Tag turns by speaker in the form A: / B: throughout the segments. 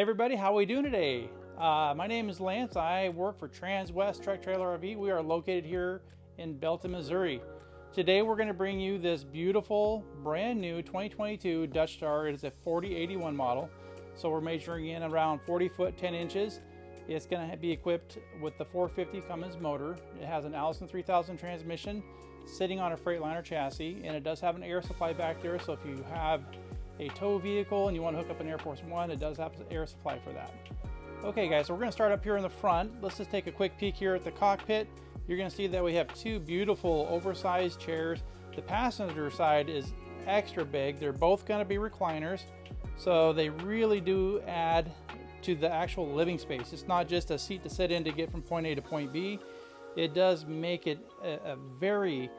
A: everybody, how are we doing today? My name is Lance. I work for Transwest Truck Trailer RV. We are located here in Belton, Missouri. Today we're going to bring you this beautiful brand new 2022 Dutch Star. It is a 4081 model, so we're measuring in around 40 foot 10 inches. It's going to be equipped with the 450 Cummins motor. It has an Allison 3000 transmission sitting on a Freightliner chassis, and it does have an air supply back there, so if you have a tow vehicle and you want to hook up an Air Force One, it does have an air supply for that. Okay guys, so we're going to start up here in the front. Let's just take a quick peek here at the cockpit. You're going to see that we have two beautiful oversized chairs. The passenger side is extra big. They're both going to be recliners, so they really do add to the actual living space. It's not just a seat to sit in to get from point A to point B. It does make it a very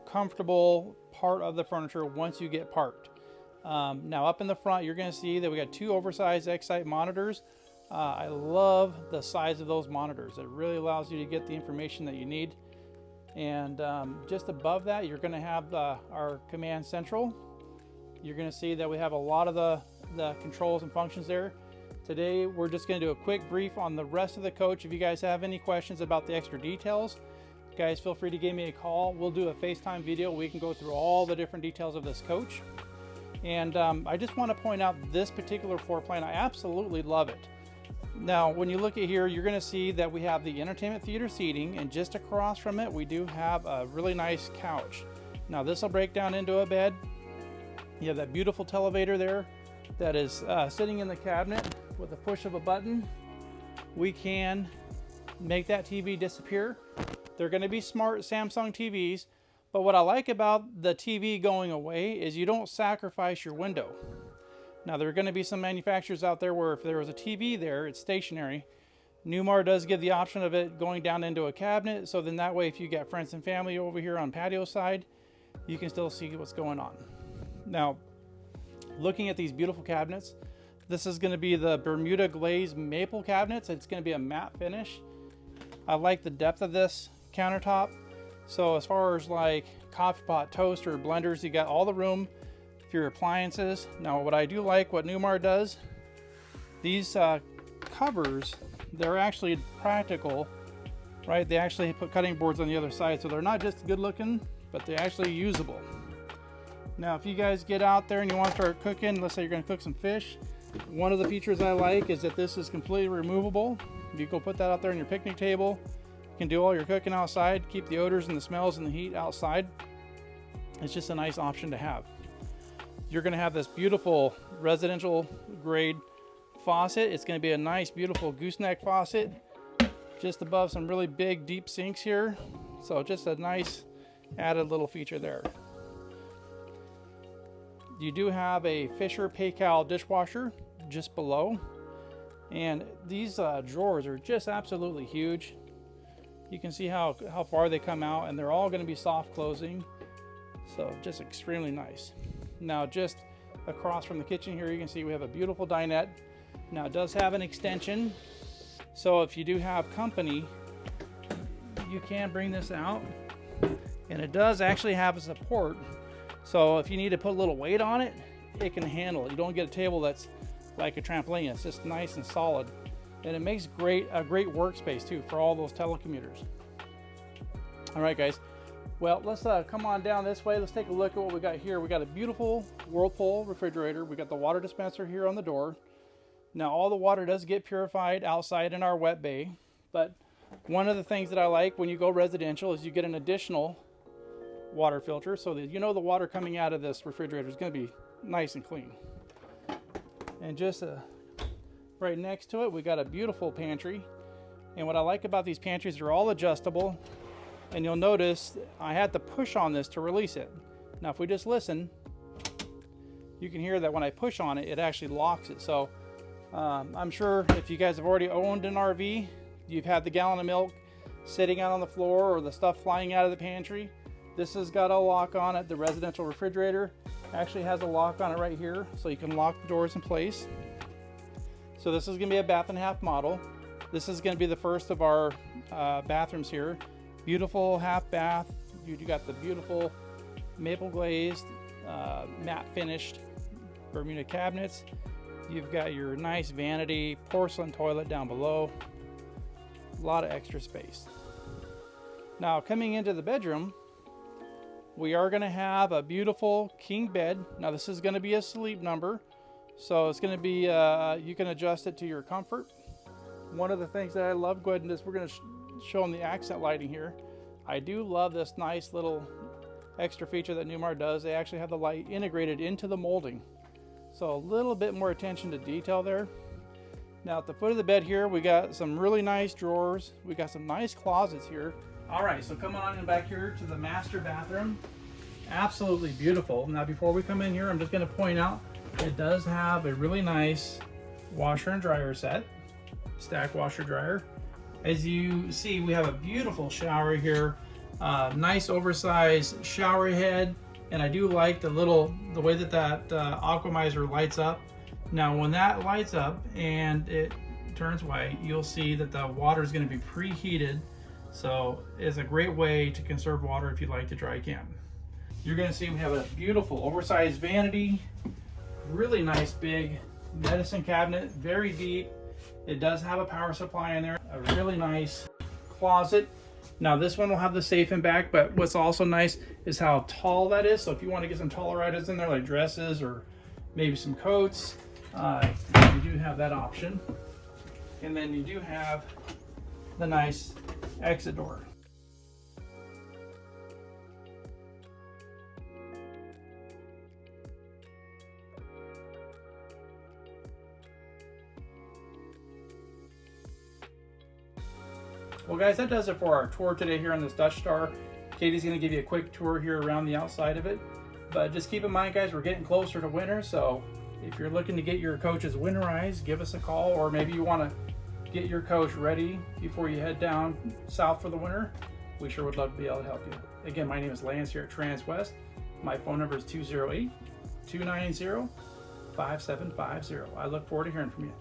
A: comfortable part of the furniture once you get parked. Now up in the front, you're going to see that we got two oversized X-Sight monitors. I love the size of those monitors. It really allows you to get the information that you need. And just above that, you're going to have our command central. You're going to see that we have a lot of the controls and functions there. Today, we're just going to do a quick brief on the rest of the coach. If you guys have any questions about the extra details, guys, feel free to give me a call. We'll do a FaceTime video. We can go through all the different details of this coach. And I just want to point out this particular floor plan. I absolutely love it. Now, when you look at here, you're going to see that we have the entertainment theater seating, and just across from it, we do have a really nice couch. Now, this will break down into a bed. You have that beautiful televator there that is sitting in the cabinet. With the push of a button, we can make that TV disappear. They're going to be smart Samsung TVs. But what I like about the TV going away is you don't sacrifice your window. Now, there are going to be some manufacturers out there where if there was a TV there, it's stationary. Newmar does give the option of it going down into a cabinet, so then that way if you got friends and family over here on patio side, you can still see what's going on. Now, looking at these beautiful cabinets, this is going to be the Bermuda glazed maple cabinets. It's going to be a matte finish. I like the depth of this countertop. So as far as like coffee pot, toaster, blenders, you got all the room for your appliances. Now what I do like, what Newmar does, these covers, they're actually practical, right? They actually put cutting boards on the other side, so they're not just good looking, but they're actually usable. Now if you guys get out there and you want to start cooking, let's say you're going to cook some fish, one of the features I like is that this is completely removable. You go put that out there on your picnic table. You can do all your cooking outside, keep the odors and the smells and the heat outside. It's just a nice option to have. You're going to have this beautiful residential grade faucet. It's going to be a nice, beautiful gooseneck faucet just above some really big, deep sinks here. So just a nice added little feature there. You do have a Fisher Paycal dishwasher just below. And these drawers are just absolutely huge. You can see how far they come out, and they're all going to be soft closing. So just extremely nice. Now just across from the kitchen here, you can see we have a beautiful dinette. Now it does have an extension. So if you do have company, you can bring this out. And it does actually have a support. So if you need to put a little weight on it, it can handle it. You don't get a table that's like a trampoline. It's just nice and solid. And it makes a great workspace too for all those telecommuters. All right, guys. Well, let's come on down this way. Let's take a look at what we got here. We got a beautiful Whirlpool refrigerator. We got the water dispenser here on the door. Now, all the water does get purified outside in our wet bay. But one of the things that I like when you go residential is you get an additional water filter so that you know the water coming out of this refrigerator is going to be nice and clean. And just right next to it, we got a beautiful pantry. And what I like about these pantries, they're all adjustable. And you'll notice I had to push on this to release it. Now, if we just listen, you can hear that when I push on it, it actually locks it. So I'm sure if you guys have already owned an RV, you've had the gallon of milk sitting out on the floor or the stuff flying out of the pantry. This has got a lock on it. The residential refrigerator actually has a lock on it right here, so you can lock the doors in place. So this is going to be a bath and a half model. This is going to be the first of our bathrooms here. Beautiful half bath. You got the beautiful maple glazed, matte finished Bermuda cabinets. You've got your nice vanity porcelain toilet down below. A lot of extra space. Now coming into the bedroom, we are going to have a beautiful king bed. Now this is going to be a sleep number, so it's going to be you can adjust it to your comfort. One of the things that I love, go ahead and just, we're going to show them the accent lighting here. I do love this nice little extra feature that Newmar does. They actually have the light integrated into the molding, so a little bit more attention to detail there. Now at the foot of the bed here, we got some really nice drawers. We got some nice closets here. All right, so coming on in back here to the master bathroom. Absolutely beautiful. Now before we come in here, I'm just going to point out it does have a really nice washer and dryer set, stack washer dryer. As you see, we have a beautiful shower here, nice oversized shower head, and I do like the way that aquamizer lights up. Now when that lights up and it turns white, you'll see that the water is going to be preheated. So it's a great way to conserve water if you like to dry can. You're going to see we have a beautiful oversized vanity, really nice big medicine cabinet, very deep. It does have a power supply in there, a really nice closet. Now this one will have the safe in back, but what's also nice is how tall that is. So if you want to get some taller items in there like dresses or maybe some coats, you do have that option. And then you do have the nice exit door. Well guys, that does it for our tour today here on this Dutch Star. Katie's going to give you a quick tour here around the outside of it. But just keep in mind guys, we're getting closer to winter, so if you're looking to get your coaches winterized, give us a call, or maybe you want to get your coach ready before you head down south for the winter. We sure would love to be able to help you. Again, my name is Lance here at Transwest. My phone number is 208-290-5750. I look forward to hearing from you.